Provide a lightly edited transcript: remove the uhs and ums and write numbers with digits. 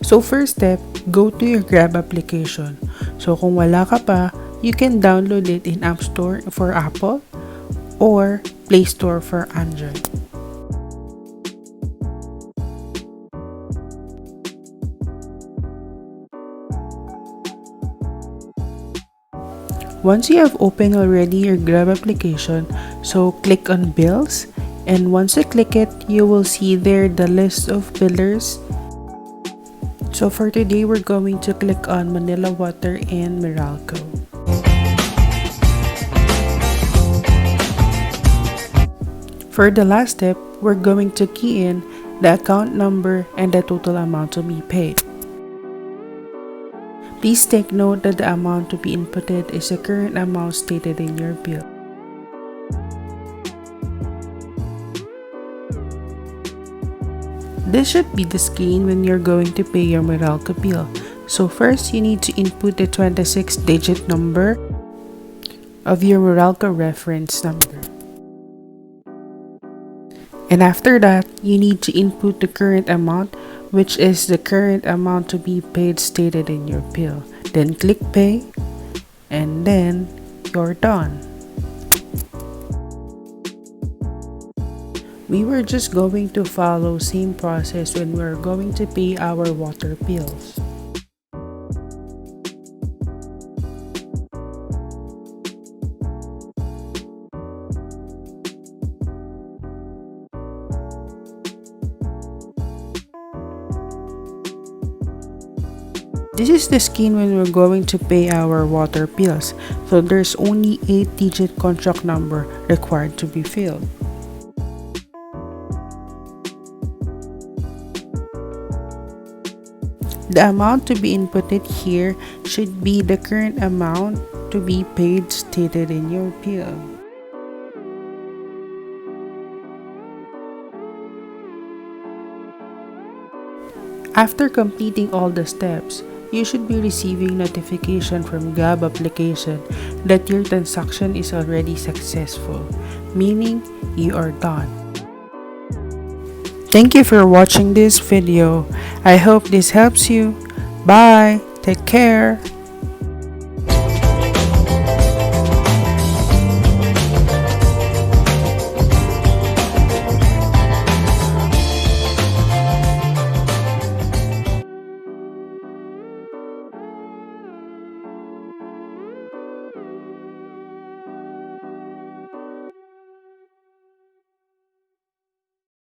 So first step, go to your Grab application. So kung wala ka pa, you can download it in App Store for Apple or Play Store for Android. Once you have opened already your Grab application, so click on Bills, and once you click it, you will see there the list of billers. So for today, we're going to click on Manila Water and Meralco. For the last step, we're going to key in the account number and the total amount to be paid. Please take note that the amount to be inputted is the current amount stated in your bill. This should be the screen when you're going to pay your Meralco bill. So first, you need to input the 26-digit number of your Meralco reference number. And after that, you need to input the current amount, which is the current amount to be paid stated in your bill. Then click pay, and then you're done. We were just going to follow same process when we're going to pay our water bills. This is the screen when we're going to pay our water bills. So there's only 8-digit contract number required to be filled. The amount to be inputted here should be the current amount to be paid stated in your bill. After completing all the steps, you should be receiving notification from Grab application that your transaction is already successful, meaning you are done. Thank you for watching this video. I hope this helps you. Bye. Take care.